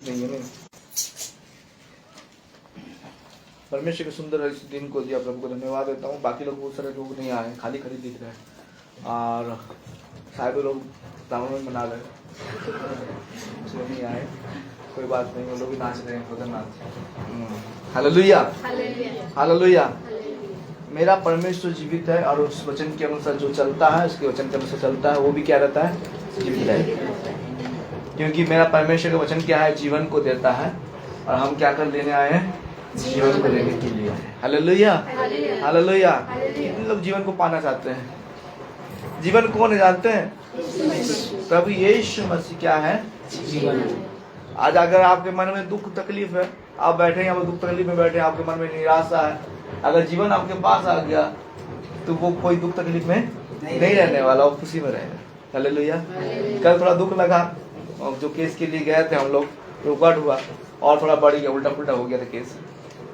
नहीं है। परमेश्वर के सुंदर इस दिन को दिया, प्रभु को धन्यवाद देता हूँ। बाकी लोग बहुत सारे लोग नहीं आए, खाली खाली दिख रहे हैं और शायद लोग दामन मना रहे इसलिए नहीं आए। कोई बात नहीं, वो लोग भी नाच रहे हैं भजन नाच। Hallelujah hallelujah. मेरा परमेश्वर जीवित है और उस वचन के अनुसार जो चलता है, उसके वचन के अनुसार चलता है, वो भी क्या रहता है? जीवित है। क्योंकि मेरा परमेश्वर का वचन क्या है? जीवन को देता है। और हम क्या कर लेने आए हैं? जीवन को लेने के लिए। Hallelujah hallelujah. कितने लोग जीवन को पाना चाहते हैं? जीवन कौन है जानते हैं? प्रभु यीशु मसीह क्या है? जीवन। आज अगर आपके मन में दुख तकलीफ है, आप बैठे यहाँ पर दुख तकलीफ में बैठे, आपके मन में निराशा है, अगर जीवन आपके पास आ गया तो वो कोई दुख तकलीफ में नहीं रहने वाला, वो खुशी में रहेगा। हालेलुया। कल थोड़ा दुख लगा, जो केस के लिए गए थे हम लोग, रुकावट हुआ और थोड़ा बढ़ गया, उल्टा पुल्टा हो गया था केस।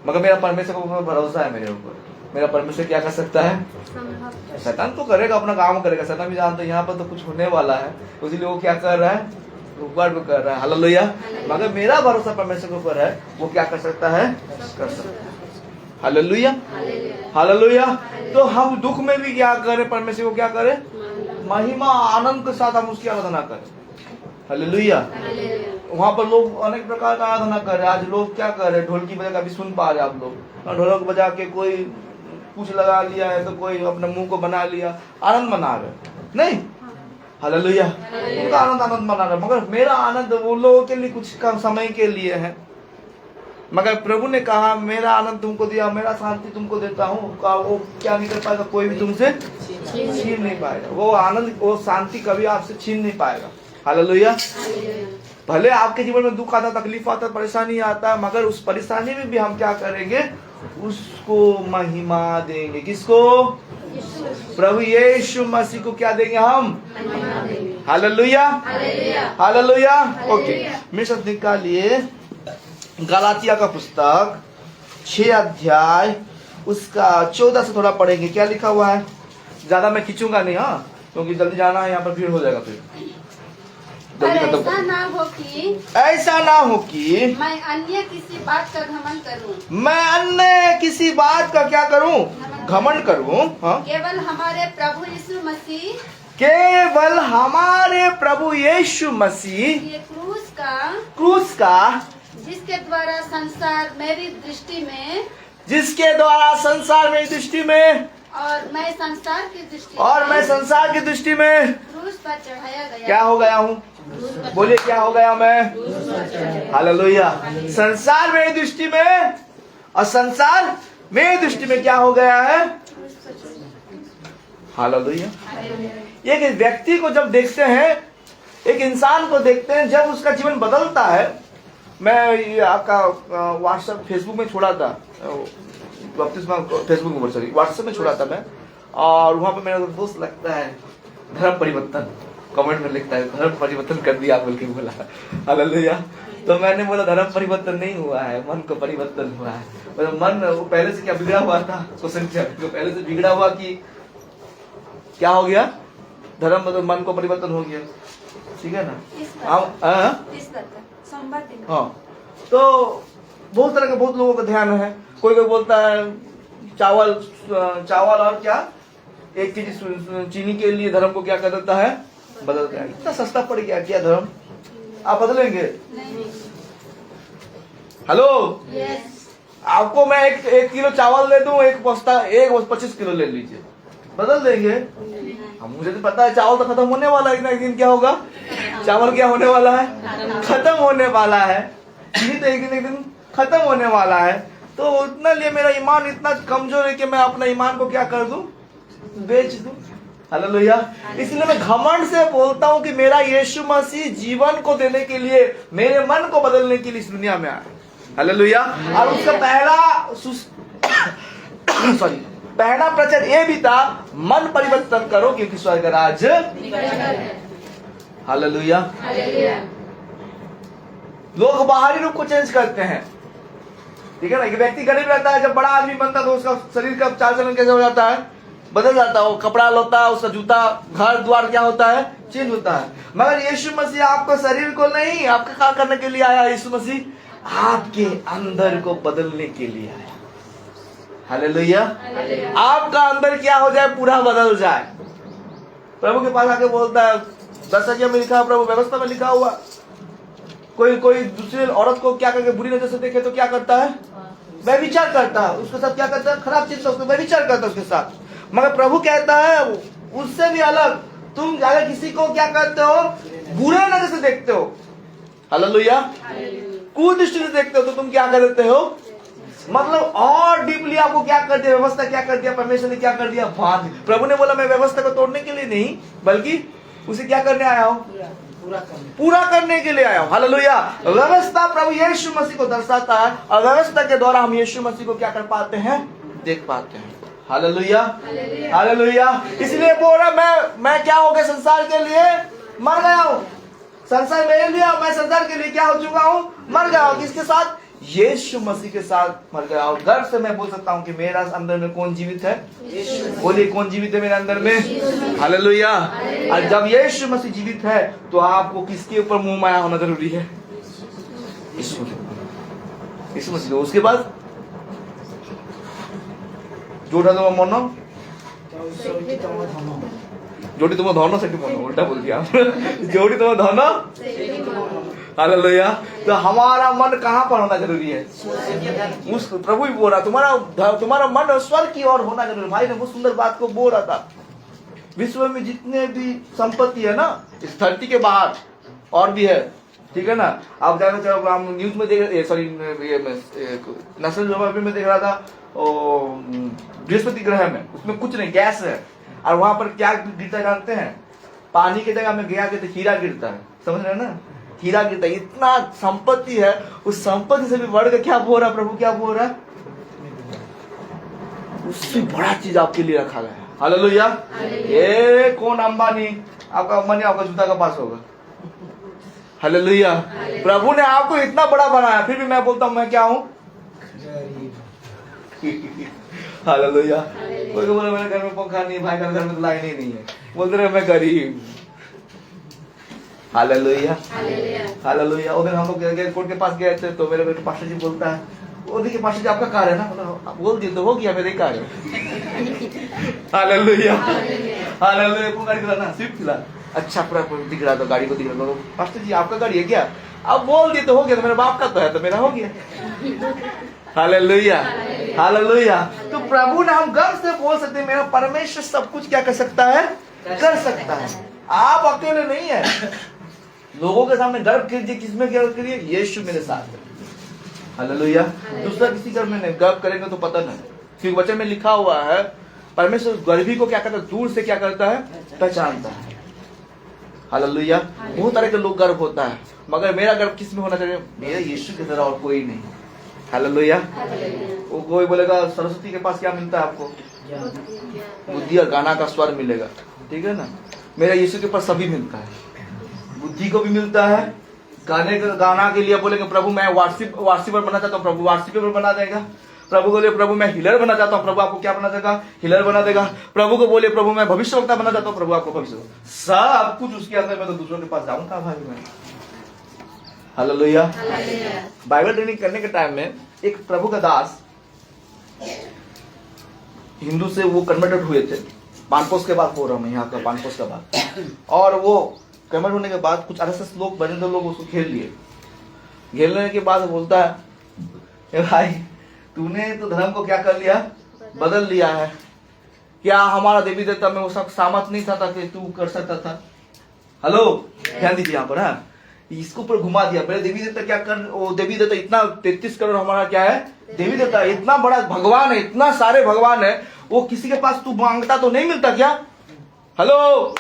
मगर मेरा परमेश्वर को भरोसा है मेरे ऊपर। मेरा परमेश्वर क्या कर सकता है? शैतान तो करेगा, अपना काम करेगा। शैतान भी जानता है यहाँ पर तो कुछ होने वाला है, इसीलिए वो क्या कर रहा है? रुकावट भी कर रहा है। हालेलुया। मगर मेरा भरोसा परमेश्वर के ऊपर है, वो क्या कर सकता है? कर सकता है। Hallelujah hallelujah. तो हम दुख में भी क्या करें? परमेश्वर को क्या करें? महिमा आनंद के साथ हम उसकी आराधना करें। हालेलुया। वहाँ पर लोग अनेक प्रकार का आराधना कर रहे हैं। आज लोग क्या कर रहे हैं? ढोलकी बजा का भी सुन पा रहे आप लोग। ढोलक बजा के कोई कुछ लगा लिया है तो कोई अपने मुंह को बना लिया, आनंद मना रहे नहीं। हालेलुया। उनका आनंद मना रहे, मगर मेरा आनंद वो लोगों के लिए कुछ कम समय के लिए है। मगर प्रभु ने कहा मेरा आनंद तुमको दिया, मेरा शांति तुमको देता हूँ। वो क्या नहीं कर पाएगा? कोई भी तुमसे छीन नहीं पाएगा। वो आनंद, वो शांति कभी आपसे छीन नहीं पाएगा। हालेलुया। भले आपके जीवन में दुख आता, तकलीफ आता, परेशानी आता है, मगर उस परेशानी में भी हम क्या करेंगे? उसको महिमा देंगे। किसको? प्रभु यीशु मसीह को क्या देंगे हम? Hallelujah hallelujah. ओके, मेरे साथ निकालिए गलातिया का पुस्तक 6 अध्याय उसका 14 से थोड़ा पढ़ेंगे। क्या लिखा हुआ है? ज्यादा मैं खींचूंगा नहीं, हाँ, क्योंकि जल्दी जाना है, यहाँ पर भीड़ हो जाएगा फिर। ऐसा ना हो कि मैं अन्य किसी बात का घमंड करूं। मैं अन्य किसी बात का क्या करूं? घमंड करूं। हाँ? केवल हमारे प्रभु यीशु मसीह, केवल हमारे प्रभु यीशु मसीह ये क्रूस का जिसके द्वारा संसार मेरी दृष्टि में, जिसके द्वारा संसार मेरी दृष्टि में और मैं संसार की दृष्टि में क्रूस पर चढ़ाया गया। क्या हो गया हूँ? बोलिए क्या हो गया मैं? हालेलुया। संसार मेरी दृष्टि में और संसार मेरी दृष्टि में क्या हो गया है? हालेलुया। एक व्यक्ति को जब देखते हैं, एक इंसान को देखते हैं, जब उसका जीवन बदलता है। मैं आपका व्हाट्सएप फेसबुक में छोड़ा था, फेसबुक में सॉरी व्हाट्सएप में छोड़ा था मैं, और वहाँ पे मेरा दोस्त लगता है धर्म परिवर्तन कमेंट में लिखता है, धर्म परिवर्तन कर दिया बोल के बोला। हालेलुया। तो मैंने बोला धर्म परिवर्तन नहीं हुआ है, मन को परिवर्तन हुआ है। मतलब मन वो पहले से क्या बिगड़ा हुआ था? क्वेश्चन क्या पहले से बिगड़ा हुआ कि क्या हो गया? धर्म मतलब मन को परिवर्तन हो गया। ठीक है ना? हाँ। तो बहुत तरह के बहुत लोगों का ध्यान है। कोई बोलता है चावल और क्या 1 केजी चीनी के लिए धर्म को क्या कर देता है? बदलता है। इतना सस्ता पड़ गया क्या धर्म? आप बदलेंगे? हेलो, आपको मैं एक किलो चावल दे दूं, एक 25 किलो ले लीजिए, बदल देंगे? मुझे तो पता है चावल तो खत्म होने वाला है, एक दिन क्या होगा? चावल क्या होने वाला है? खत्म होने वाला है। चीनी तो एक दिन खत्म होने वाला है। तो उतना लिए मेरा ईमान इतना कमजोर है कि मैं अपना ईमान को क्या कर दूं? बेच दूं। हालेलुया। इसलिए मैं घमंड से बोलता हूं कि मेरा यीशु मसीह जीवन को देने के लिए, मेरे मन को बदलने के लिए इस दुनिया में आया। हालेलुया। और उसका पहला प्रचार ये भी था, मन परिवर्तन करो क्योंकि स्वर्ग राज। हालेलुया। लोग बाहरी रूप को चेंज करते हैं। ठीक है ना? एक व्यक्ति गरीब रहता है, जब बड़ा आदमी बनता है तो उसका शरीर का चाल चलन कैसे हो जाता है? बदल जाता है, वो कपड़ा लोता, उसका जूता, घर द्वार क्या होता है, चेंज होता है। मगर यीशु मसीह आपको शरीर को नहीं, आपका क्या करने के लिए आया? यीशु मसीह आपके अंदर को बदलने के लिए आया। हालेलुया। आपका अंदर क्या हो जाए, पूरा बदल जाए। प्रभु के पास आके बोलता है, 10 में लिखा है, प्रभु व्यवस्था में लिखा हुआ, कोई दूसरे औरत को क्या करके बुरी नजर से देखे तो क्या करता है, व्यभिचार करता है, उसके साथ क्या करता है, खराब चीज से उसको व्यभिचार करता है उसके साथ। मगर प्रभु कहता है उससे भी अलग, तुम अगर किसी को क्या करते हो, बुरे नजर से देखते हो, हालेलुया, कुदृष्टि से देखते हो, तो तुम क्या कर देते हो, मतलब और डीपली आपको क्या कर दिया, व्यवस्था क्या कर दिया, परमेश्वर ने क्या कर दिया, बांध। प्रभु ने बोला मैं व्यवस्था को तोड़ने के लिए नहीं, बल्कि उसे क्या करने आया हूं, पूरा करने के लिए आया हूं। हालेलुया। व्यवस्था प्रभु यीशु मसीह को दर्शाता है, और व्यवस्था के द्वारा हम यीशु मसीह को क्या कर पाते हैं, देख पाते हैं। Hallelujah, hallelujah. इसलिए बोल रहा मैं क्या हो गया, संसार के लिए मर गया हूं, संसार मेरे लिए, मैं संसार के लिए क्या हो चुका हूं, मर गया हूं। किसके साथ, यीशु मसीह के साथ मर गया। और गर्व से मैं बोल सकता हूं कि मेरा अंदर में कौन जीवित है, बोलिए कौन जीवित है मेरे अंदर में, हालेलुया। और जब यीशु मसीह जीवित है तो आपको किसके ऊपर मुंह माया होना जरूरी है, यीशु मसीह। उसके बाद जोड़ा तो मनो, जोड़ी तुम धनो सेठी मनो, उल्टा बोल दिया जोड़ी तुम धनो, हालेलुया। तो हमारा मन कहाँ पर होना जरूरी है, उस प्रभु भी बोल रहा तुम्हारा मन स्वर्ग की ओर होना जरूरी। भाई ने बहुत सुंदर बात को बोल रहा था, विश्व में जितने भी संपत्ति है ना, इस धरती के बाहर और भी है, ठीक है ना। आप जाना चाहो, हम न्यूज में देख, सॉरी नेशनल ज्योग्राफी में देख रहा था, बृहस्पति ग्रह में, उसमें कुछ नहीं, गैस है, और वहां पर क्या गिरता जानते हैं, पानी की जगह में गया कि तो हीरा गिरता है, समझ रहे हैं ना, हीरा गिरता है। इतना संपत्ति है, उस संपत्ति से भी बढ़ के क्या बोल रहा प्रभु, क्या बोल रहा, उससे बड़ा चीज आपके लिए रखा गया है। हालेलुया। ये कौन अंबानी, आपका अंबानी आपका जूता का पास होगा, हालेलुया। प्रभु ने आपको इतना बड़ा बनाया, फिर भी मैं बोलता हूं मैं क्या हूं, हालेलुया। कोई बोला मेरे घर में पंखा नहीं, भाई का घर में तो लाइन ही नहीं है, बोलते रहे मैं गरीब, हालेलुया, हालेलुया। उधर हम लोग एयरपोर्ट के पास गए थे, तो मेरे पास्टर जी बोलता है, वो देखिए पास्टर जी आपका कार है ना, बोल दिए तो हो गया, मेरे कार है, हालेलुया, हालेलुया। को गाड़ी दिला ना, स्विफ्ट दिला, अच्छा पूरा दिख रहा था, गाड़ी को दिख रहा था, पास्टर जी आपका गाड़ी है क्या, अब बोल दिए तो हो गया, तो मेरे बाप का तो है, तो मेरा हो गया, हालेलुया, हालेलुया। तो प्रभु ने, हम गर्व से बोल सकते हैं मेरा परमेश्वर सब कुछ क्या कर सकता है, कर सकता है। आप अकेले नहीं है, लोगों के सामने गर्व कीजिए, किसमें गर्व करिए, यीशु मेरे साथ है, हालेलुया। दूसरा किसी गर्व में नहीं, गर्व करेंगे तो पता नहीं, क्योंकि वचन में लिखा हुआ है परमेश्वर गर्वी को क्या करता है, दूर से क्या करता है, पहचानता है, हालेलुया। बहुत तरह के लोग गर्व होता है, मगर मेरा गर्व किस में होना चाहिए, मेरा यीशु की तरह और कोई नहीं, हालेलुया। वो कोई बोलेगा सरस्वती के पास क्या मिलता है आपको, बुद्धि और गाना का स्वर मिलेगा, ठीक है ना। मेरा यीशु के पास सभी मिलता है, बुद्धि को भी मिलता है, गाना के लिए बोलेंगे प्रभु मैं वार्षिपर बनना चाहता हूँ, प्रभु वार्षिपर बना देगा। प्रभु को बोले प्रभु मैं हिलर बनना चाहता हूँ, प्रभु आपको क्या बना देगा, हिलर बना देगा। प्रभु को बोले प्रभु मैं भविष्यवक्ता बनना चाहता हूँ, प्रभु आपको भविष्य, सब कुछ उसके अंदर। मैं तो दूसरों के पास जाऊंगा भाई मैं, हालेलुया। बाइबल ट्रेनिंग करने के टाइम में एक प्रभु का दास हिंदू से वो कन्वर्टेड हुए थे, पानपोस के बाद बोल रहा हूँ मैं, यहाँ का पानपोस के बाद, और वो कन्वर्ट होने के बाद कुछ RSS लोग, बने लोग उसको घेर लिए। घेरने के बाद बोलता है भाई तूने तो धर्म को क्या कर लिया, बदल लिया है, क्या हमारा देवी देवता में वो सब सामर्थ नहीं था कि तू कर सकता था। हेलो, ध्यान दीजिए यहाँ पर, हाँ, इसको ऊपर घुमा दिया। पहले देवी देवता क्या कर, वो देवी देवता इतना 33 करोड़ हमारा क्या है, देवी देवता इतना बड़ा भगवान है, इतना सारे भगवान है, वो किसी के पास तू मांगता तो नहीं मिलता क्या। Hello,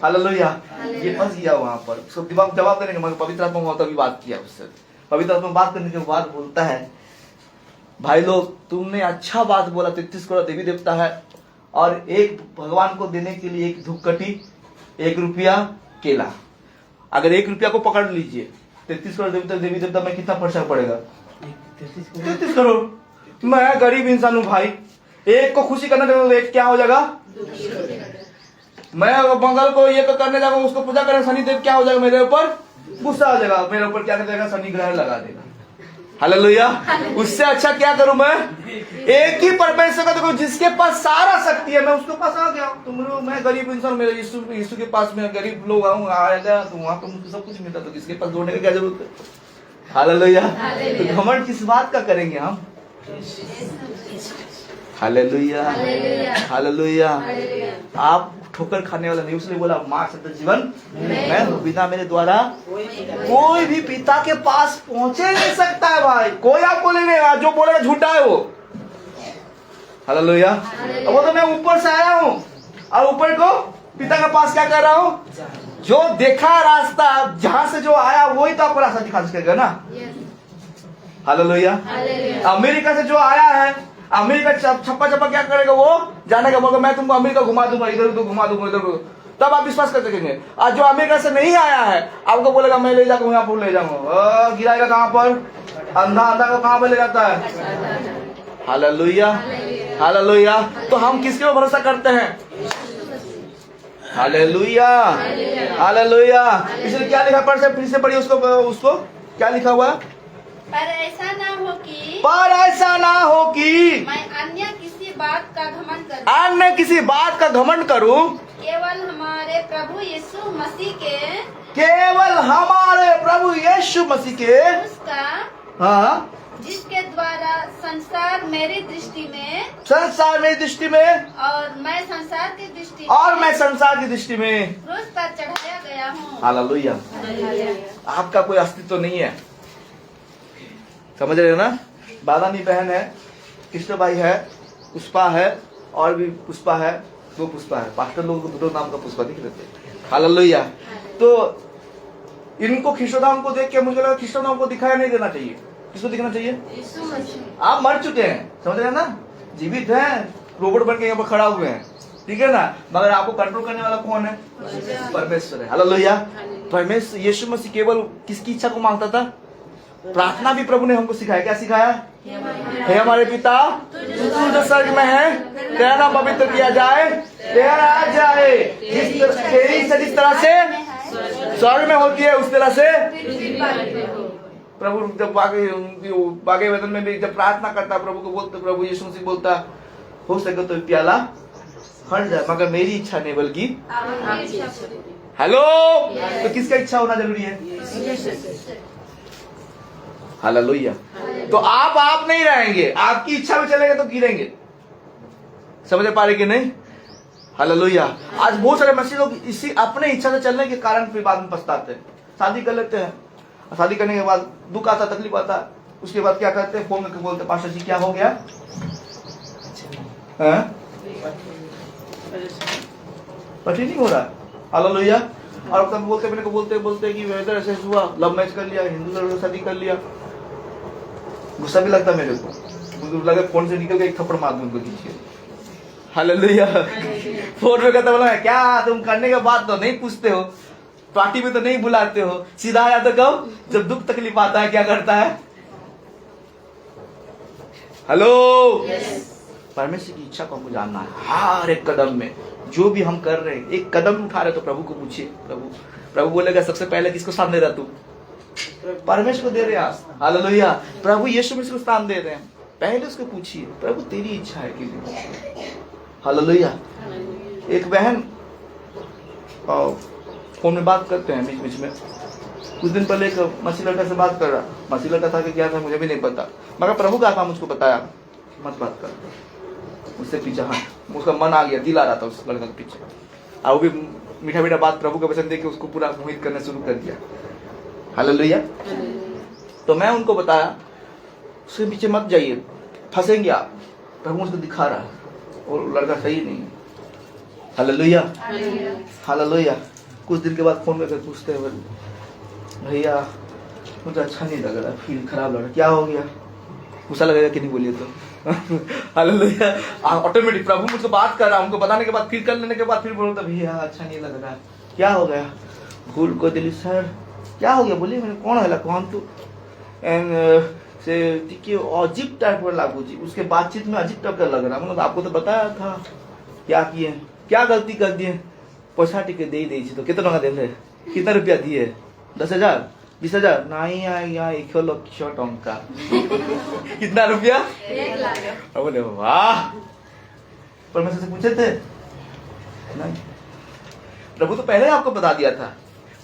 hallelujah. ये फंस गया वहां पर, उसको जवाब देने के, पवित्र आत्मा हुआ तभी बात किया उससे। पवित्र आत्मा बात करने के बाद बोलता है भाई लोग तुमने अच्छा बात बोला, 33 करोड़ देवी देवता है, और एक भगवान को देने के लिए एक धूपकटी, 1 रुपया केला, अगर 1 रुपया को पकड़ लीजिए, 33 करोड़ देवी देवता में कितना खर्चा पड़ेगा, 33 करोड़। मैं गरीब इंसान हूं भाई, एक को खुशी करना तो एक क्या हो जाएगा? मैं मंगल को ये करने जाऊंगा, उसको पूजा करने, शनिदेव क्या हो जाएगा? मेरे ऊपर गुस्सा हो जाएगा, मेरे ऊपर क्या कर देगा? शनि ग्रहण लगा देगा। हालेलुया। उससे अच्छा क्या करूं मैं? एक ही परमेश्वर का देखो, जिसके पास सारा शक्ति है, मैं उसके पास आ गया। तुम लोग, मैं गरीब इंसान, मेरे यीशु के पास में गरीब लोग आएगा तो वहां पर मुझको सब कुछ मिलता, तो किसके पास दौड़ने की क्या जरूरत है? हालेलुया। तो घमंड किस बात का करेंगे हम? Hallelujah, hallelujah. आप ठोकर खाने वाला नहीं, उसने बोला मां सत्य जीवन मैं हूं, बिना मेरे द्वारा कोई भी पिता के पास पहुंचे नहीं सकता है भाई। कोई आपको नहीं, जो बोलेगा झूठा है वो। हालेलुया। वो तो मैं ऊपर से आया हूं और ऊपर को पिता के पास क्या कर रहा हूं? जो देखा रास्ता, जहां से जो आया वही तो आपको रास्ता दिखा सकेगा ना। हालेलुया। अमेरिका से जो आया है, अमेरिका छप्पा छप्पा क्या करेगा? वो जाने का मौका, मैं तुमको अमेरिका घुमा दूंगा, इधर उधर घुमा दूंगा, इधर उधर, तब आप विश्वास कर सकेंगे। आज जो अमेरिका से नहीं आया है आपको बोलेगा मैं ले जाऊंगा, यहाँ पर ले जाऊंगा, गिराएगा कहां पर? अंधा अंधा को कहां पर ले जाता है? Hallelujah, hallelujah. तो हम किसके ऊपर भरोसा करते हैं? Hallelujah, hallelujah. इसलिए क्या लिखा? फिर से पढ़िए उसको क्या लिखा हुआ? पर ऐसा ना हो कि, पर ऐसा ना हो कि मैं अन्य किसी बात का घमंड करूं, अन्य किसी बात का घमंड करूं, केवल हमारे प्रभु यीशु मसीह के, केवल हमारे प्रभु यीशु मसीह के, उसका, हाँ, जिसके द्वारा संसार मेरी दृष्टि में, संसार मेरी दृष्टि में, और मैं संसार की दृष्टि में, और मैं संसार की दृष्टि में क्रूस पर चढ़ाया गया हूँ। हालेलुया। आपका कोई अस्तित्व नहीं है, समझ रहे हो ना? बादानी बहन है, कृष्ण भाई है, पुष्पा है, और भी पुष्पा है, 2 पुष्पा है। पास्टर लोगों को 2 नाम का पुष्पा दिख रहे थे। हालेलुया। तो इनको ख्रीष्टदाम को देख के मुझे लगा ख्रीष्टदाम को दिखाया नहीं देना चाहिए। किसको दिखना चाहिए? आप मर चुके हैं, समझ रहे हैं ना? जीवित हैं, रोबोट बन के यहाँ पर खड़ा हुए हैं, ठीक है ना? मगर आपको कंट्रोल करने वाला कौन है? परमेश्वर है। हालेलुया। परमेश्वर यीशु मसीह केवल किसकी इच्छा को मांगता था? प्रार्थना भी प्रभु ने हमको सिखाया। क्या सिखाया? हे हमारे पिता तू जो स्वर्ग में है, तेरा नाम पवित्र किया जाए, तेरा राज जाए, तेरी इच्छा जिस तरह से स्वर्ग में होती है उस तरह से। प्रभु जब बागे वतन में भी जब प्रार्थना करता, प्रभु को बोलता, प्रभु यीशु मसीह बोलता, हो सके तो प्याला हट जाए, मगर मेरी इच्छा नहीं बल्कि। हेलो, तो किसका इच्छा होना जरूरी है? हालेलुया। तो आप नहीं रहेंगे, आपकी इच्छा में चलेंगे तो गिरेंगे। समझ पा रहे कि नहीं? हालेलुया। आज बहुत सारे मसीह लोग इसी अपने इच्छा से चलने के कारण फिर बाद में पछताते हैं। शादी कर लेते हैं, शादी करने के बाद दुख आता, तकलीफ आता, उसके बाद क्या करते हैं? फोन करके बोलते, पास्टर जी क्या हो गया? पता नहीं हो रहा। हालेलुया। और तब बोलते, मेरे को बोलते कि वेदर ऐसे हुआ, लव मैच कर लिया, हिंदू लड़के शादी कर लिया। गुस्सा भी लगता मेरे को, लगा फोन से निकल के एक थप्पड़ मार दूं उनको नीचे। हालेलुया। फोन में कहता बोला क्या तुम करने के बाद तो नहीं पूछते हो, पार्टी में तो नहीं बुलाते हो, सीधा आया तो कहो जब दुख तकलीफ आता है क्या करता है? हेलो। परमेश्वर की इच्छा को हमको जानना है। हर एक कदम में जो भी हम कर रहे हैं, एक कदम उठा रहे तो प्रभु को पूछिए। प्रभु बोलेगा सबसे पहले किसको स्थान दे रहा तू? परमेश्वर को दे रहे हैं। हालेलुया। प्रभु यीशु मसीह को स्थान दे रहे हैं, पहले उसको पूछिए प्रभु तेरी इच्छा है कि नहीं। हालेलुया। एक बहन फोन में बात करते हैं बीच बीच में, कुछ दिन पहले एक मसीह लड़का से बात कर रहा, मसीह लड़का था कि क्या था मुझे भी नहीं पता, मगर प्रभु का आत्मा मुझको बताया मत बात कर, उससे पीछे हट। उसका मन आ गया, दिल आ रहा था उस लड़का के पीछे, और वो भी मीठा मीठा बात प्रभु का वचन दे के उसको पूरा मोहित करना शुरू कर दिया। हालेलुया। तो मैं उनको बताया उसके पीछे मत जाइए, फंसेंगे आप, प्रभु उसको दिखा रहा है और लड़का सही नहीं है। हालेलुया। हालेलुया। कुछ दिन के बाद फोन करके पूछते हैं भैया मुझे अच्छा नहीं लग रहा, फील खराब लग रहा, क्या हो गया? गुस्सा लगेगा कि नहीं बोलिए तो। हालेलुया। ऑटोमेटिक प्रभु मुझसे बात कर रहा, उनको बताने के बाद फिर कर लेने के बाद फिर बोलता भैया अच्छा नहीं लग रहा, क्या हो गया? भूल को दिली सर क्या हो गया? बोलिए मैंने कौन है कौन तू से कि अजीब टाइप का लागू जी, उसके बातचीत में अजीब टाइप का लग रहा। मतलब आपको तो बताया था क्या किए, क्या गलती कर दिए। पैसा टिके दे दी तो कितना टका देते, कितना रुपया दिए, 10,000 20,000 नहीं आया 1 लक्ष टंका। कितना रुपया, 1 लाख। बोले वाह। परमेश्वर से पूछे थे नहीं, प्रभु तो पहले ही आपको बता दिया था।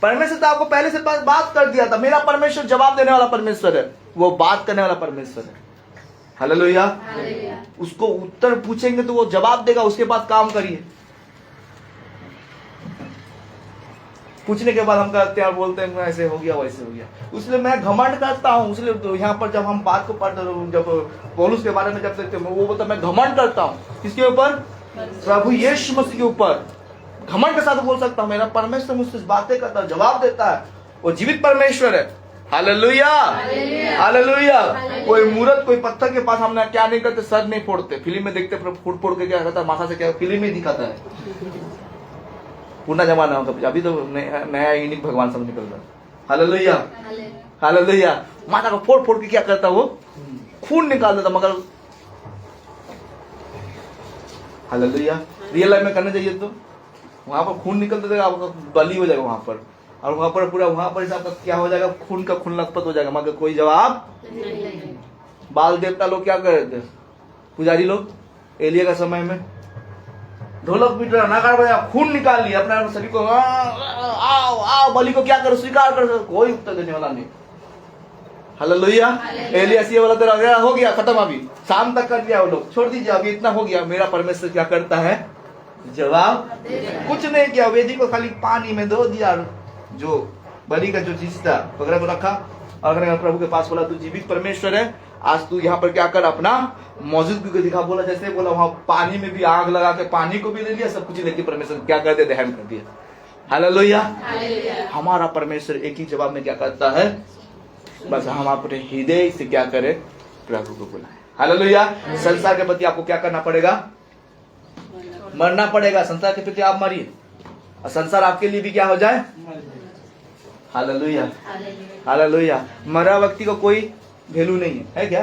परमेश्वर तो आपको पहले से बात कर दिया था। मेरा परमेश्वर जवाब देने वाला परमेश्वर है, वो बात करने वाला परमेश्वर है। हालेलुया। उसको उत्तर पूछेंगे तो वो जवाब देगा, उसके बाद काम करिए। पूछने के बाद हम कहते हैं और बोलते हैं ऐसे हो गया वैसे हो गया। इसलिए मैं घमंड करता हूँ। इसलिए तो यहाँ पर जब हम बात को पढ़ते, जब पौलुस के बारे में जब देखते हैं, वो बोलता मैं घमंड करता हूँ। किसके ऊपर? प्रभु यीशु मसीह के ऊपर। घमंड के साथ बोल सकता हूँ मेरा परमेश्वर मुझसे बातें करता है, जवाब देता है, वो जीवित परमेश्वर है। Hallelujah, hallelujah. कोई मूर्त, कोई पत्थर के पास हम क्या नहीं करते, सर नहीं फोड़ते। फिल्म में देखते फूट फोड़ के क्या करता है, माथा से क्या फिल्म में दिखाता है। पुराना जमाना होगा, अभी तो नया यूनिक भगवान सब निकल रहा है। Hallelujah, hallelujah. माथा को फोड़ फोड़ के क्या करता है, वो खून निकाल देता। मगर हालेलुया, रियल लाइफ में करने चाहिए तो वहां पर खून निकल देगा, आपका बलि हो जाएगा वहां पर। और वहां पर पूरा वहां पर आपका क्या हो जाएगा, खून का खून लखपत हो जाएगा, मगर कोई जवाब नहीं। बाल देवता लोग क्या कर रहे थे, पुजारी लोग एलिया का समय में ढोलक पीट रहा, नगाड़ा बजा, खून निकाल लिया अपना सभी को, आओ आओ बलि को क्या करो, स्वीकार करो। कोई उत्तर देने वाला नहीं। हालेलुया। एलिया से बोला तेरा हो गया खत्म, अभी शाम तक कर लिया वो लोग, छोड़ दीजिए अभी इतना हो गया। मेरा परमेश्वर क्या करता है, जवाब कुछ नहीं किया। वेदी को खाली पानी में धो दिया, जो बलि का जो चीज था वगैरह को रखा, और प्रभु के पास बोला तू जीवित परमेश्वर है, आज तू यहाँ पर क्या कर, अपना मौजूदगी को दिखा। बोला जैसे बोला वहां पानी में भी आग लगा के पानी को भी ले लिया, सब कुछ लेके परमेश्वर क्या कर दे, दहन कर दिया। हालेलुया। हमारा परमेश्वर एक ही जवाब में क्या करता है, बस हम अपने हृदय से क्या करें, प्रभु को बुलाएं। हालेलुया। संसार के प्रति आपको क्या करना पड़ेगा, मरना पड़ेगा। संसार के प्रति आप मरिए और संसार आपके लिए भी क्या हो जाए। Hallelujah, hallelujah. मरा व्यक्ति को कोई वैल्यू नहीं है क्या?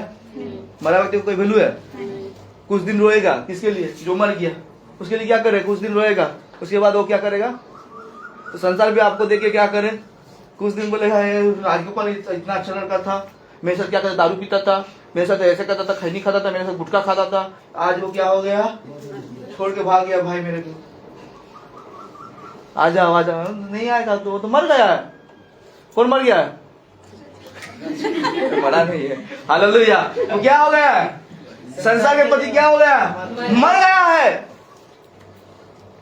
मरा व्यक्ति को कोई वैल्यू है? कुछ दिन रोएगा, किसके लिए, जो मर गया उसके लिए क्या करे, कुछ दिन रोएगा, उसके बाद वो क्या करेगा। तो संसार भी आपको देखे क्या करे, कुछ दिन बोलेगा आज के ऊपर इतना अच्छा लड़का था, मेरे साथ क्या करता, दारू पीता था, मेरे साथ ऐसे करता था, खैनी खाता था, मेरे साथ गुटखा खाता था, आज वो क्या हो गया, छोड़ के भाग गया भाई मेरे को। आ जाओ नहीं आएगा तो वो तो मर गया है। कौन मर गया है? मरा नहीं है। हालेलुया। तो क्या हो गया है, संसार के प्रति क्या हो गया, मर गया है।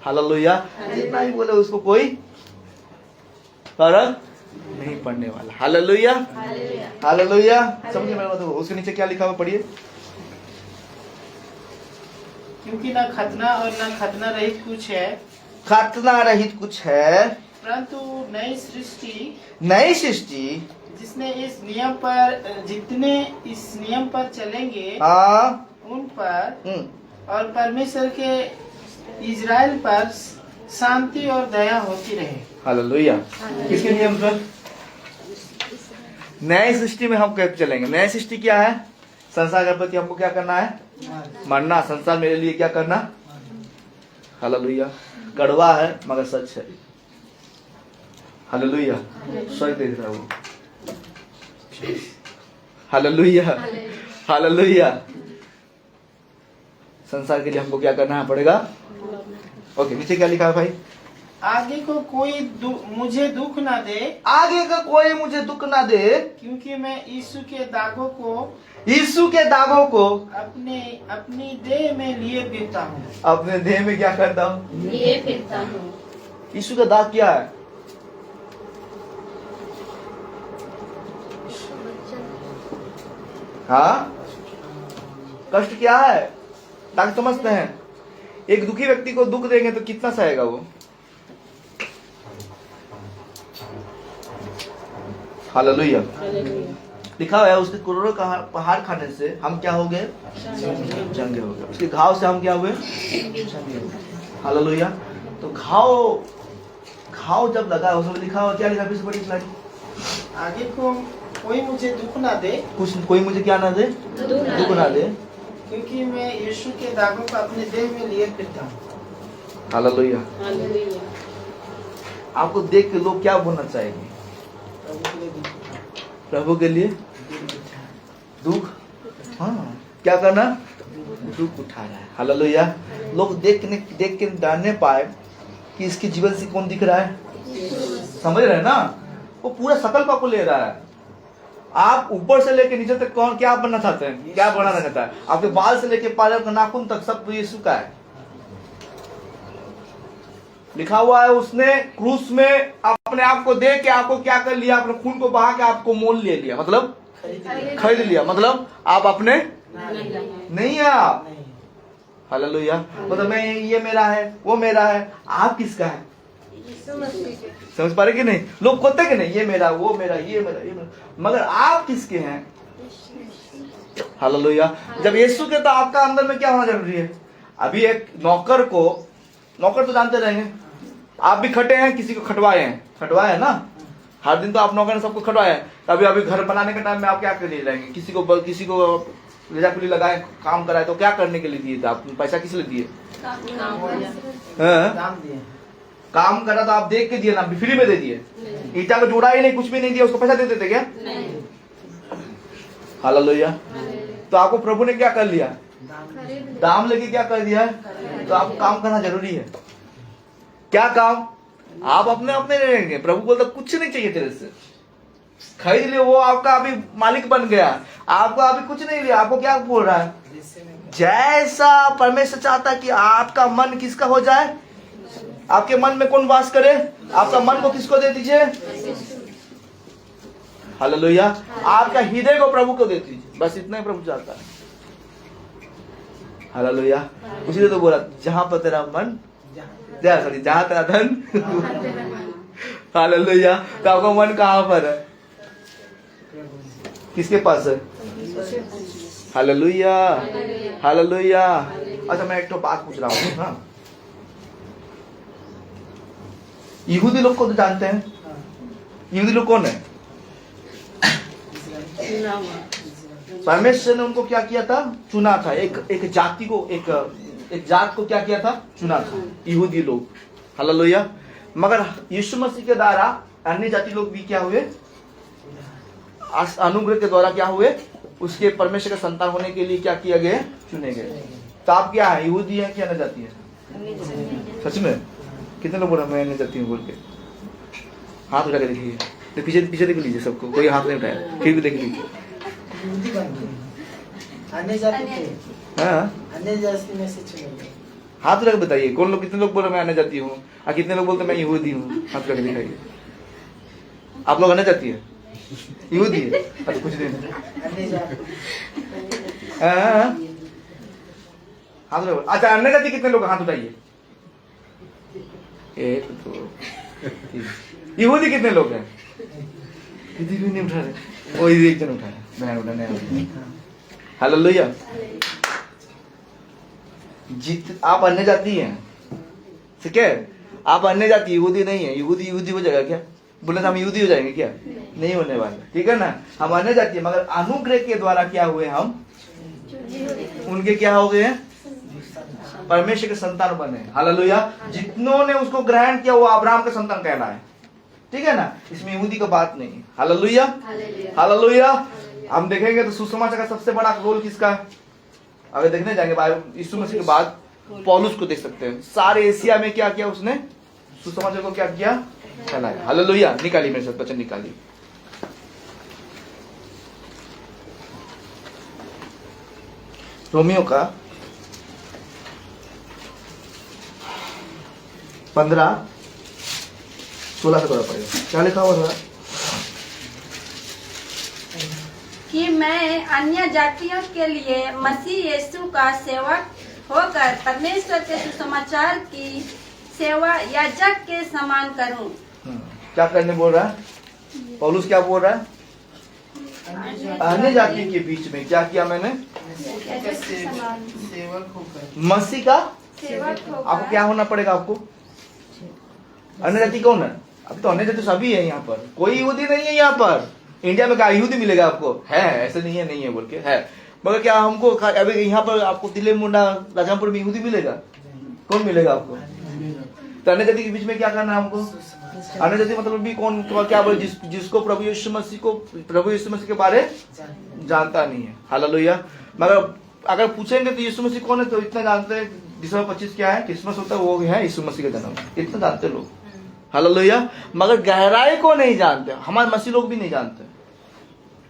हालेलुया। जितना ही बोले उसको कोई फर्क नहीं पड़ने वाला। Hallelujah, hallelujah. समझिए मेरा मतलब। उसके नीचे क्या लिखा हुआ पढ़िए। क्योंकि ना खतना और ना खतना रहित कुछ है, खतना रहित कुछ है, परंतु नई सृष्टि जितने इस नियम पर चलेंगे, उन पर और परमेश्वर के इजराइल पर शांति और दया होती रहे। हालेलुया। किसके नियम पर? नई सृष्टि में हम कैसे चलेंगे। नई सृष्टि क्या है, संसार के प्रति हमको क्या करना है, मरना। संसार मेरे लिए क्या करना। हालेलुया। कड़वा है मगर सच है। हालेलुया। सच देख रहा हूँ। Hallelujah, hallelujah. संसार के लिए हमको क्या करना पड़ेगा। ओके, नीचे क्या लिखा है भाई। आगे को कोई मुझे दुख ना दे, आगे का कोई मुझे दुख ना दे, क्योंकि मैं यीशु के दागों को अपनी देह में लिए फिरता हूँ। अपने देह में क्या करता हूँ, लिए फिरता हूँ। यीशु का दाग क्या है, हाँ कष्ट क्या है, दाग समझते हैं। एक दुखी व्यक्ति को दुख देंगे तो कितना सहेगा वो। हालेलुया। लिखा है उसके करोड़ों का पहाड़ खाने से हम क्या हो गए, चंगे हो गए। उसके घाव से हम क्या हुए, हालेलुया। तो घाव जब लगा उसमें लिखा हुआ क्या लिखा, फिर बड़ी स्लाइड आगे को कोई मुझे दुख ना दे, कोई मुझे क्या ना दे, दुख ना दे, क्योंकि मैं यीशु के दागों को अपने देह में लिए फिरता हूँ। हालेलुया। आपको देख के लोग क्या बोलना चाहेंगे? प्रभु के लिए दुख, हाँ, क्या करना, दुख उठा रहा है। हालेलुया। लोग देख के जानने पाए कि इसके जीवन से कौन दिख रहा है, समझ रहे हैं ना? वो पूरा सकल पाप को ले रहा है। आप ऊपर से लेके नीचे तक कौन क्या बनना चाहते हैं, क्या बनाना चाहता है? आपके बाल से लेके पैर का नाखून तक सब यीशु का है। लिखा हुआ है उसने क्रूस में अपने आप को दे के आपको क्या कर लिया, अपने खून को बहा के आपको मोल ले लिया, मतलब खरीद लिया, मतलब आप अपने नहीं है आप। हालेलुया। मतलब मैं, ये मेरा है, वो मेरा है, आप किसका है? समझ पा रहे कि नहीं? लोग खोते कि नहीं, ये मेरा, वो मेरा, ये मेरा, ये मेरा, मगर आप किसके हैं? हालेलुया। जब यीशु के, तो आपका अंदर में क्या होना जरूरी है? अभी एक नौकर को, नौकर तो जानते रहेंगे, आप भी खटे हैं, किसी को खटवाए हैं ना, हर दिन तो आप नौकर ने सबको खटवाया है। अभी घर बनाने के टाइम में आप क्या कर लिए रहेंगे? किसी को रेजा कुली लगाए, काम कराए, तो क्या करने के लिए दिए थे आप? पैसा किस लिए दिए? काम करा तो आप देख के दिए ना, फ्री में दे दिए? ईटा को जोड़ा ही नहीं, कुछ भी नहीं दिया, उसको पैसा दे देते क्या? हालेलुया। तो आपको प्रभु ने क्या कर लिया? दाम लेके क्या कर दिया है? तो आपको काम करना जरूरी है। क्या काम? आप अपने रहेंगे। प्रभु बोलता कुछ नहीं चाहिए तेरे से, खरीद लियो, वो आपका अभी मालिक बन गया। आपको अभी कुछ नहीं लिया। आपको क्या बोल रहा है? जैसा परमेश्वर चाहता है कि आपका मन किसका हो जाए, आपके मन में कौन वास करे, आपका मन को किसको दे दीजिए? हालेलुया। आपका हृदय को प्रभु को दे दीजिए, बस इतना ही प्रभु चाहता है। हालेलुया। उसी तो बोला, जहां पर तेरा मन, जहां तेरा धन। हालेलुया। तो आपका मन कहां पर है? किसके पास है? Hallelujah, hallelujah. अच्छा, मैं एक तो बात पूछ रहा हूँ ना, यहूदी लोग को तो जानते हैं। यहूदी लोग कौन है? परमेश्वर ने उनको क्या किया था? चुना था। एक जाति को, एक जात को क्या किया था? चुना था, यहूदी लोग। हालेलुया। मगर यीशु मसीह के द्वारा अन्य जाति लोग भी क्या हुए? अनुग्रह के द्वारा क्या हुए? उसके परमेश्वर का संतान होने के लिए क्या किया गया? चुने गए। तो आप क्या है? यहूदी है क्या अन्य जाति है? सच में? कितने लोग बोल रहे मैं अन्य जाति हूँ बोल के? हाथ उठा के देखिए, तो पीछे देख लीजिए सबको, कोई हाथ नहीं उठाया, फिर भी देख लीजिए। हाथ उठा के बताइए, कौन लोग, कितने लोग बोल रहे मैं अन्य जाति हूँ, और कितने लोग बोलते मैं यहूदी हूँ? हाथ उठा के दिखाइए। आप लोग अन्य जाति है, यहूदी है? अच्छा, कुछ नहीं। हाथ उठा। अच्छा, अन्य जाति कितने लोग? हाथ उठाइए। एक, दो, तीन। यहूदी कितने लोग हैं? किसी भी नहीं उठा रहे। वो एक जन उठा है, मैं उठाने। हालेलुया। आप अन्य जाति हैं, ठीक है? आप अन्य जाति, यहूदी नहीं है। यहूदी हो जाएगा क्या? बोले हम यहूदी हो जाएंगे क्या? नहीं होने वाले, ठीक है ना? हम अन्य जाति, मगर अनुग्रह के द्वारा क्या हुए? हम उनके क्या हो गए? परमेश्वर के संतान बने। हालेलुया। जितनों ने उसको ग्रहण किया वो अब्राहम का संतान कहना है, ठीक है ना? इसमें यहूदी का बात नहीं। Hallelujah, hallelujah. हम देखेंगे तो सुसमाचार का सबसे बड़ा रोल किसका है? अगर देखने जाएंगे यीशु मसीह के बाद पौलुस को देख सकते हैं। सारे एशिया में क्या किया उसने? सुसमाचार को क्या किया? फैलाया। हालेलुया। निकाली मेरे साथ वचन, निकाली। रोमियो का 15:16 से थोड़ा पड़ेगा। क्या लिखा हुआ था? कि मैं अन्य जातियों के लिए मसीह यीशु का सेवक होकर परमेश्वर के सुसमाचार की सेवा याजक के समान करूं। क्या करने बोल रहा है पौलुस? क्या बोल रहा है? अन्य जाति के बीच में क्या किया मैंने? मसीह का सेवक होकर। आपको क्या होना पड़ेगा? आपको अन्य जाति कौन है? अभी तो अन्य जाति सभी है यहाँ पर, कोई यहूदी नहीं है यहाँ पर। इंडिया में क्या यहूदी मिलेगा आपको? है, ऐसे नहीं है, नहीं है बोल के है। मगर क्या हमको अभी यहाँ पर आपको दिल्ली मुंडा राजमपुर में यहूदी मिलेगा? कौन मिलेगा आपको? तो अन्य जाति के बीच में क्या करना है हमको? अन्य जाति मतलब भी कौन क्या बोले? जिसको प्रभु यीशु मसीह के बारे जानता नहीं है। हालेलुया। मगर अगर पूछेंगे तो यीशु मसीह कौन है, तो इतना जानते हैं दिसंबर 25 क्या है, क्रिसमस होता है, वो है यीशु मसीह का जन्म, इतना जानते लोग। हालेलुया। मगर गहराई को नहीं जानते, हमारे मसीह लोग भी नहीं जानते,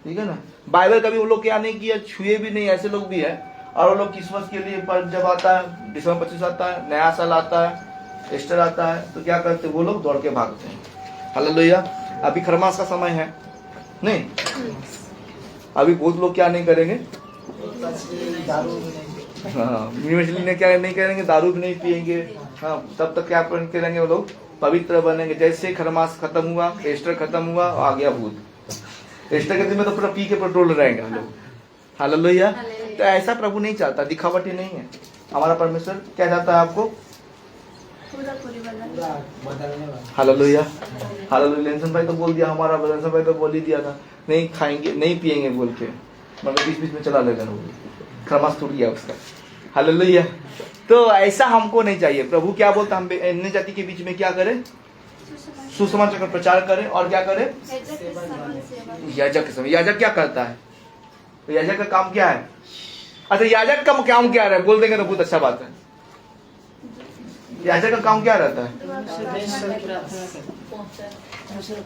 ठीक है ना। बाइबल कभी वो लोग क्या नहीं किया, छुए भी नहीं, ऐसे लोग भी है। और वो लोग क्रिसमस के लिए पर जब आता है, दिसंबर 25 आता है, नया साल आता है, ईस्टर आता है, तो क्या करते वो लोग? दौड़ के भागते हैं। हालेलुया। अभी खरमास का समय है नहीं, अभी बहुत लोग क्या नहीं करेंगे, हाँ ने क्या नहीं करेंगे, दारू भी नहीं पियेंगे। हाँ, तब तक क्या करेंगे वो लोग? पवित्र बनेंगे। जैसे खरमास खत्म हुआ, ईस्टर खत्म हुआ, आ गया भूत। ईस्टर के दिन में तो पूरा पी के पेट्रोल रहेंगे हम लोग। हालेलुया। तो ऐसा प्रभु नहीं चाहता, दिखावटी नहीं है। हमारा परमेश्वर क्या चाहता है आपको? हालेलुया। हालेलुया। लेंसन भाई तो बोल दिया, हमारा लेंसन भाई तो बोल ही दिया था, नहीं खाएंगे नहीं पियेंगे बोल के, मगर बीच बीच में चला लेगा, खरमास टूट गया उसका। हालेलुया। तो ऐसा हमको नहीं चाहिए। प्रभु क्या बोलता है? हम अन्य जाति के बीच में क्या करें? सुसमाचार का प्रचार करें। और क्या करें? याजक के समय। याजक क्या करता है? तो याजक का काम क्या है? अच्छा, याजक का काम क्या है? बोल देंगे तो बहुत अच्छा बात है। याजक का काम क्या रहता है?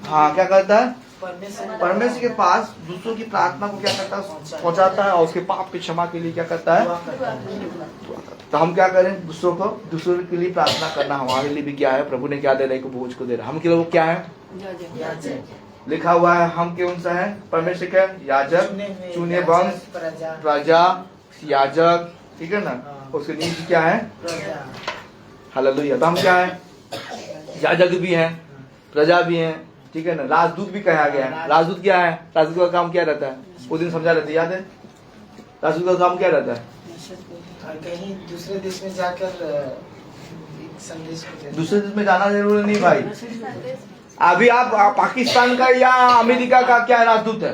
हाँ, क्या करता है? परमेश्वर के पास दूसरों की प्रार्थना को क्या करता है? पहुंचाता है, और उसके पाप की क्षमा के लिए क्या करता है? तो हम क्या करें? दूसरों के लिए प्रार्थना करना हमारे लिए भी क्या है? प्रभु ने क्या दे रहा है? बोझ को दे रहा है। हम के लोग क्या है? लिखा हुआ है, हम कौन सा है? परमेश्वर के याजक, चुने वंश, प्रजा, याजक, ठीक है ना। उसके नीचे क्या है? हालेलुया। तो हम क्या है? याजक भी हैं, प्रजा भी हैं, ठीक है ना। राजदूत भी कहा गया है। राजदूत क्या है? राजदूत का काम क्या रहता है? वो दिन समझा रहते, याद है? राजदूत का काम क्या रहता है? कहीं दूसरे देश में जाकर संदेश, दूसरे देश में जाना जरूरी नहीं भाई। अभी आप पाकिस्तान का या अमेरिका का क्या राजदूत है,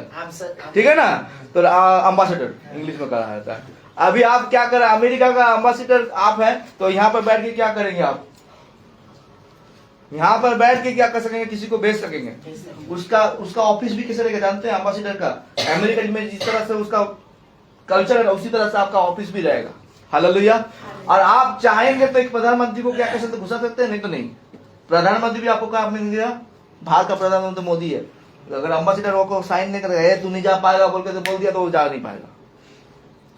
ठीक है ना, तो अम्बासडर इंग्लिश में कहा जाता है। अभी आप क्या करें? अमेरिका का अम्बासडर आप हैं, तो यहाँ पर बैठ के क्या करेंगे? आप यहाँ पर बैठ के क्या कर सकेंगे? किसी को भेज सकेंगे। उसका ऑफिस भी कैसे रहेगा जानते हैं? अम्बासडर का अमेरिका में जिस तरह से उसका कल्चर है, उसी तरह से आपका ऑफिस भी रहेगा। हालेलुया। और आप चाहेंगे तो एक प्रधानमंत्री को क्या कर सकते? घुसा सकते हैं, नहीं तो नहीं। प्रधानमंत्री भी आपको क्या मिल गया? भारत का प्रधानमंत्री मोदी है। अगर अम्बासडर को साइन नहीं करेगा, तू नहीं जा पाएगा बोल के तो बोल दिया, तो वो जा नहीं पाएगा।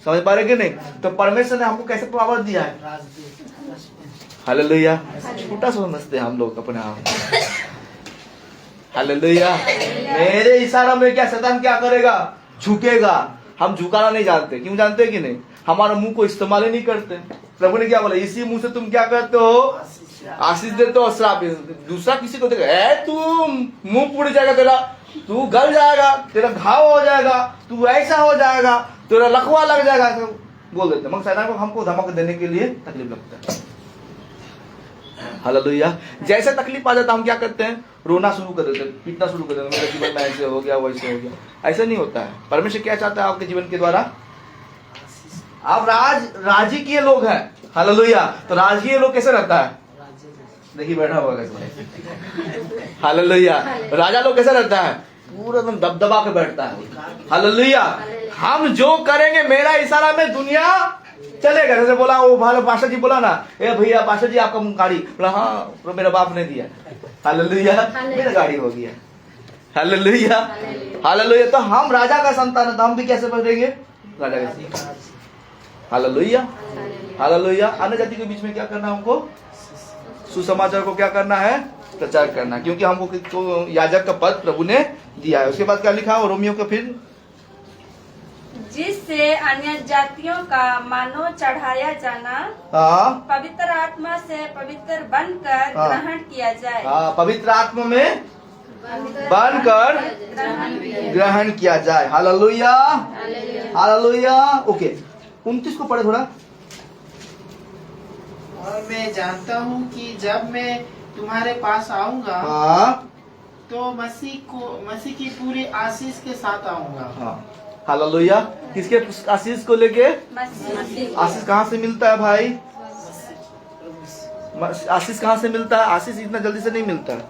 समझ पा रहे कि नहीं? तो परमेश्वर ने हमको कैसे पावर दिया है? हालेलुया। छोटा समझते हैं हम लोग अपने आप। हालेलुया। मेरे इशारा में क्या शैतान क्या करेगा? झुकेगा। हम झुकाना नहीं जानते। क्यों जानते कि नहीं? हमारा मुंह को इस्तेमाल ही नहीं करते। प्रभु ने क्या बोला? इसी मुंह से तुम क्या करते हो? आशीष देते हो, श्राप। दूसरा किसी को देगा, तू मुंह पुड़ जाएगा, तेरा तू गल जाएगा, तेरा घाव हो जाएगा, तू ऐसा हो जाएगा, तेरा लकवा लग जाएगा, तो बोल देते। मगर शैतान को हमको धमक देने के लिए तकलीफ लगता है। हालेलुया। जैसे तकलीफ आ जाता हम क्या करते हैं? रोना शुरू कर देते, पीटना शुरू कर देते, मेरे जीवन में ऐसे हो गया, वैसे हो गया। ऐसा नहीं होता है। परमेश्वर क्या चाहता है आपके जीवन के द्वारा? आप राजकीय लोग हैं। हालेलुया। तो राजकीय लोग कैसे रहता है? देखिए बैठा हुआ कैसे। हालेलुया। राजा लोग कैसे रहता है? पूरा एकदम दबदबा के बैठता है। हालेलुया। हम जो करेंगे मेरा इशारा में दुनिया चलेगा। जैसे बोला वो भालो पाशा जी बोला ना, ए भैया पाशा जी आपका गाड़ी, बोला हाँ, तो मेरा बाप ने दिया। हालेलुया। मेरा गाड़ी हो गया। हालेलुया। हालेलुया। तो हम राजा का संतान है, तो हम भी कैसे बढ़ेंगे? राजा का। हालेलुया। हालेलुया। अन्य जाति के बीच में क्या करना हमको? सुसमाचार को क्या करना है? प्रचार करना। क्योंकि हमको याजक का पद प्रभु ने दिया है। उसके बाद क्या लिखा है रोमियो का? फिर जिससे अन्य जातियों का मानो चढ़ाया जाना पवित्र आत्मा से पवित्र बनकर ग्रहण किया जाए। पवित्र आत्मा में बनकर ग्रहण किया जाए। हालेलुया। हालेलुया। ओके, 29 को पढ़े थोड़ा। और मैं जानता हूँ कि जब मैं तुम्हारे पास आऊंगा तो मसीह की पूरी आशीष के साथ आऊंगा। हाँ, हालेलुया। किसके आशीष को लेके? मसीह। आशीष कहाँ से मिलता है भाई? आशीष कहाँ से मिलता है? आशीष इतना जल्दी से नहीं मिलता है,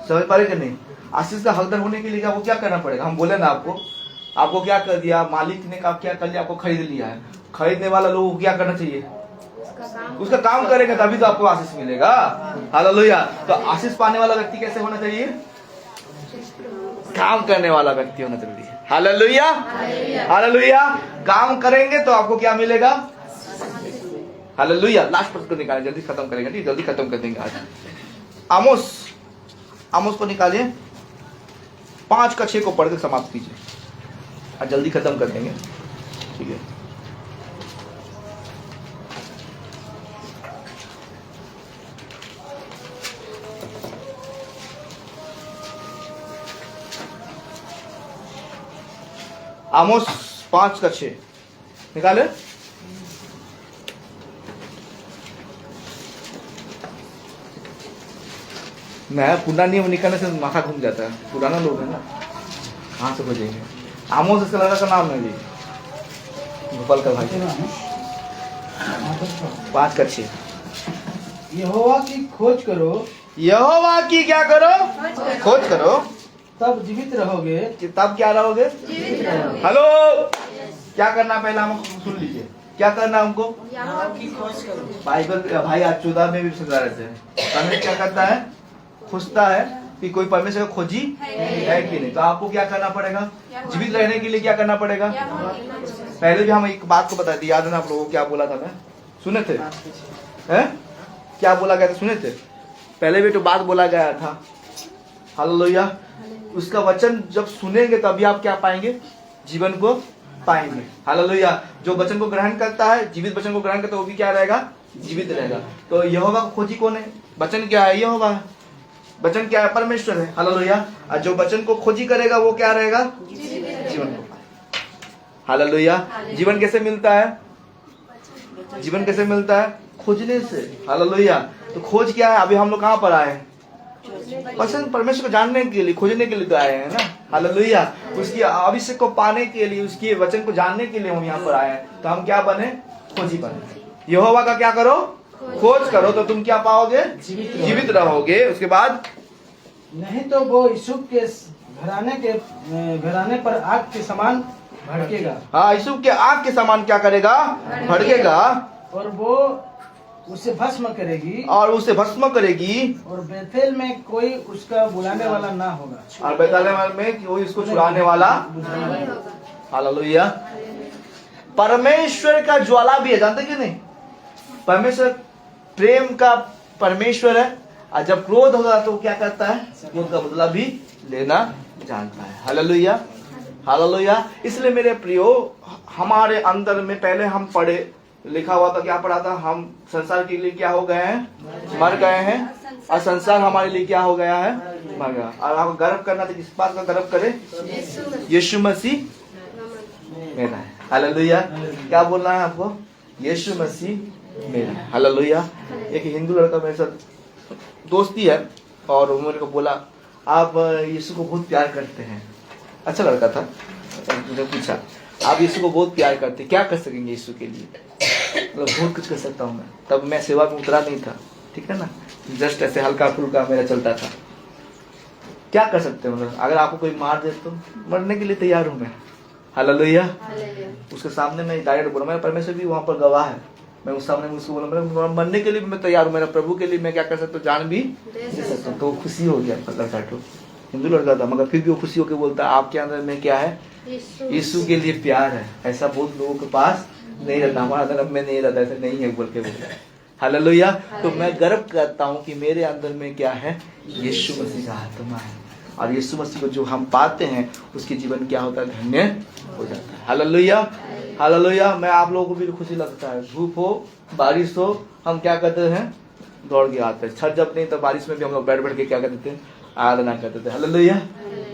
समझ पा रहे कि नहीं? आशीष का हकदार होने के लिए आपको क्या करना पड़ेगा? हम बोले ना आपको क्या कर दिया मालिक ने? क्या कर लिया? आपको खरीद लिया है। खरीदने वाला लोगों को क्या करना चाहिए? उसका काम करेंगे तभी तो आपको आशीष मिलेगा। हालेलुया। तो आशीष पाने वाला व्यक्ति कैसे होना चाहिए? काम करने वाला व्यक्ति होना चाहिए। Hallelujah, hallelujah. काम करेंगे तो आपको क्या मिलेगा? हालेलुया। लास्ट पद को निकालें, जल्दी खत्म करेंगे, ठीक? जल्दी खत्म कर देंगे आज। आमोस को निकालिए, 5 का 6 को पढ़ के समाप्त कीजिए, आज जल्दी खत्म कर देंगे, ठीक है? आमोस 5 का 6 निकाले। मैं पुराना नियम निकालने से माथा घूम जाता है, पुराना लोग है ना, कहाँ से खोजेंगे? आमोस इसका लड़का का नाम है जी, गोपाल का भाई। 5 का 6 यहोवा की खोज करो। यहोवा की क्या करो? खोज करो, तब जीवित रहोगे। तब क्या रहोगे? हेलो, क्या करना? पहला हमको सुन लीजिए, क्या करना हमको? यहोवा की खोज करो। बाइबल भाई आज 14 में भी समझा रहे थे। परमेश्वर क्या करता है? खोजता है कि कोई परमेश्वर का खोजी है कि नहीं। तो आपको क्या करना पड़ेगा? जीवित रहने के लिए क्या करना पड़ेगा? पहले भी हम एक बात को बताए थे, याद है ना आप लोगों को? क्या बोला था? मैं सुने थे हैं? क्या बोला गया था? सुने थे? पहले भी तो बात बोला गया था। हालेलुया। उसका वचन जब सुनेंगे तभी आप क्या पाएंगे? जीवन को पाएंगे। हालेलुया। जो वचन को ग्रहण करता है, जीवित वचन को ग्रहण करता है, वो भी क्या रहेगा? जीवित रहेगा। तो यहोवा का खोजी कौन है? वचन क्या है? यहोवा है। वचन क्या है? परमेश्वर है। हालेलुया। और जो वचन को खोजी करेगा वो क्या रहेगा? जीवन को पाएगा। हालेलुया। जीवन कैसे मिलता है? जीवन कैसे मिलता है? खोजने से। हालेलुया। तो खोज क्या है? अभी हम लोग कहाँ पर आए हैं? वचन परमेश्वर को जानने के लिए, खोजने के लिए तो आए हैं ना। हालेलुया। उसकी अभिषेक को पाने के लिए, उसकी वचन को जानने के लिए हम यहाँ पर आए हैं। तो हम क्या बने? खोजी बने। यहोवा का क्या करो? खोज करो, तो तुम क्या पाओगे? जीवित रहोगे। उसके बाद नहीं तो वो यीशु के घराने पर आग के समान भड़केगा। हाँ, यीशु के आग के समान क्या करेगा? भड़केगा। और वो उसे भस्म करेगी। और उसे भस्म करेगी। और बेथेल में कोई उसका बुलाने वाला ना होगा। और बेथेल में कोई उसको छुड़ाने वाला। हालेलुया। परमेश्वर का ज्वाला भी है, जानते कि नहीं? परमेश्वर प्रेम का परमेश्वर है, और जब क्रोध होगा तो क्या करता है? क्रोध का बदला भी लेना जानता है। Hallelujah, hallelujah. इसलिए मेरे प्रियो, हमारे अंदर में पहले हम पढ़े लिखा हुआ था, क्या पढ़ा था? हम संसार के लिए क्या हो गए हैं? मर गए हैं। और संसार हमारे लिए क्या हो गया है? मर गया। और आपको गर्व करना था, किस बात का गर्व करे? यीशु मसीह मेरा है। हालेलुया। क्या बोलना है आपको? यीशु मसीह मेरा है। हालेलुया। एक हिंदू लड़का मेरे साथ दोस्ती है, और उन्होंने को बोला आप यीशु को बहुत प्यार करते हैं। अच्छा लड़का था। मुझे पूछा आप यीशु को बहुत प्यार करते, क्या कर सकेंगे यीशु के लिए? मतलब बहुत कुछ कर सकता हूँ मैं। तब मैं सेवा में उतरा नहीं था, ठीक है ना, जस्ट ऐसे हल्का फुल्का मेरा चलता था। क्या कर सकते हैं? मतलब अगर आपको कोई मार दे तो मरने के लिए तैयार हूँ मैं। हालेलुया। उसके सामने मैं डायरेक्ट बोला, मेरा परमेश्वर भी वहाँ पर गवाह है। मैं उस सामने उसको बोला, मेरा मरने के लिए मैं तैयार हूँ, मेरा प्रभु के लिए मैं क्या कर सकता हूँ? जान भी दे सकता हूँ। तो वो खुशी हो गया। लड़का तो हिंदू लड़का था, मगर फिर भी वो खुशी होकर बोलता है आपके अंदर में क्या है? यीशु के लिए प्यार है। ऐसा बहुत लोगों के पास नहीं रहता, हमारा अंदर में नहीं रहता, ऐसा नहीं है बोल के बोलता है। हालेलुया। तो मैं गर्व करता हूँ कि मेरे अंदर में क्या है? यीशु मसीह का आत्मा है। और यीशु मसीह को जो हम पाते हैं उसके जीवन क्या होता है? धन्य हो जाता है। Hallelujah, hallelujah. मैं आप लोगों को भी खुशी लगता है, धूप हो बारिश हो, हम क्या करते हैं? दौड़ के आते हैं। छत जब नहीं तो बारिश में भी हम लोग बैठ के क्या करते थे? आराधना करते थे। Hallelujah,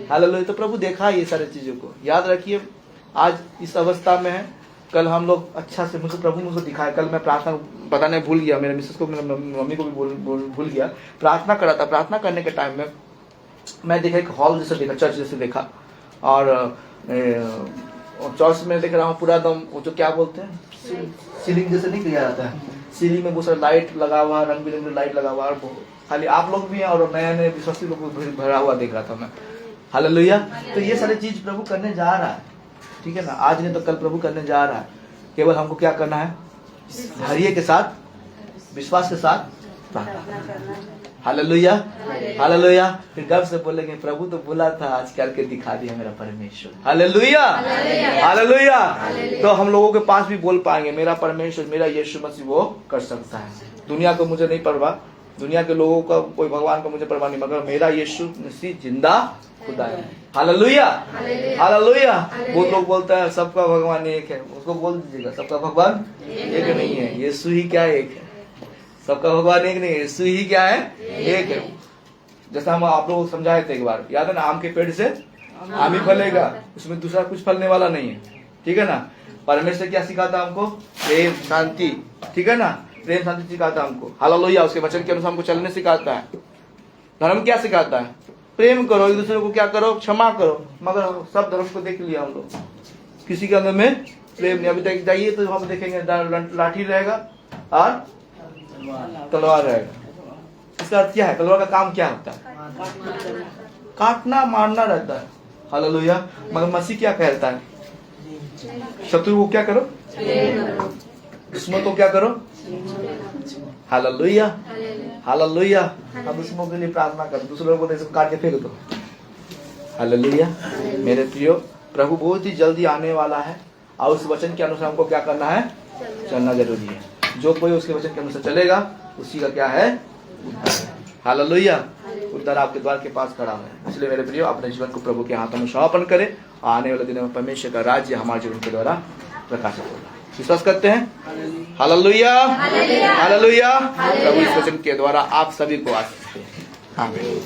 hallelujah. तो प्रभु देखा ये सारी चीजों को। याद रखिए, आज इस अवस्था में है, कल हम लोग अच्छा से, मुझे प्रभु मुझको दिखाया। कल मैं प्रार्थना बताने भूल गया, मेरे मिसेस को, मेरे मम्मी को भी भूल गया। प्रार्थना करा था। प्रार्थना करने के टाइम में मैं देखा एक हॉल जैसा देखा, चर्च जैसे देखा, और चर्च में देख रहा हूँ पूरा एकदम वो जो क्या बोलते हैं सीलिंग जैसे नहीं किया जाता है, सीलिंग में बहुत सारा लाइट लगा हुआ, रंग बिरंगे लाइट लगा हुआ, और खाली आप लोग भी हैं और नए नए विश्वासी लोग को भरा हुआ देख रहा था मैं। हालेलुया। तो ये सारी चीज प्रभु करने जा रहा है, ठीक है ना, आज नहीं तो कल प्रभु करने जा रहा है। केवल हमको क्या करना है, धैर्य के साथ, विश्वास के साथ प्रार्थना करना। Hallelujah, hallelujah. फिर गर्व से बोलेंगे प्रभु तो बोला था, आज करके दिखा दिया मेरा परमेश्वर। Hallelujah, hallelujah. तो हम लोगों के पास भी बोल पाएंगे मेरा परमेश्वर, मेरा यीशु मसीह वो कर सकता है। दुनिया को मुझे नहीं परवाह, दुनिया के लोगों का, कोई भगवान का मुझे परवाह नहीं, मगर मेरा यीशु मसीह जिंदा खुदा है। Hallelujah, hallelujah. वो लोग बोलते हैं सबका भगवान एक है, उसको बोल दीजिएगा सबका भगवान एक नहीं है, यीशु ही क्या एक है। सबका भगवान एक नहीं है, यीशु ही क्या है, एक है। जैसा हम आप लोग समझाए थे एक बार, याद है ना, आम के पेड़ से आम ही फलेगा, उसमें दूसरा कुछ फलने वाला नहीं है, ठीक है ना। परमेश्वर क्या सिखाता हमको, प्रेम शांति, ठीक है ना, प्रेम शांति सिखाता हमको। हालेलुया। उसके वचन के अनुसार हमको चलने सिखाता है। धर्म क्या सिखाता है, प्रेम करो, एक दूसरे को क्या करो, क्षमा करो। मगर सब धर्म को देख लिया हम लोग, किसी के अंदर में प्रेम नहीं। अभी तक जाइए तो हम देखेंगे लाठी रहेगा और तलवार रहेगा। इसका अर्थ क्या है, तलवार का काम क्या होता है, काटना मारना रहता है। हालेलुया। मगर मसीह क्या कहता है, शत्रु को क्या करो, दुश्मन को क्या करो। Hallelujah, hallelujah. हम दुश्मनों के लिए प्रार्थना करें, दूसरों को काट के फेंक दो। हालेलुया। मेरे प्रियो, प्रभु बहुत ही जल्दी आने वाला है और उस वचन के अनुसार हमको क्या करना है, चलना जरूरी है। जो कोई उसके वचन के अनुसार चलेगा उसी का क्या है, उद्धार। हालेलुया। उद्धार आपके द्वार के पास खड़ा है। इसलिए मेरे प्रियो, अपने जीवन को प्रभु के हाथों में समर्पण करें। आने वाले दिनों में परमेश्वर का राज्य हमारे जीवन के द्वारा प्रकाशित होगा। विश्वास करते हैं। Hallelujah, hallelujah. प्रभु इस वचन के द्वारा आप सभी को आशीष दें। आमीन।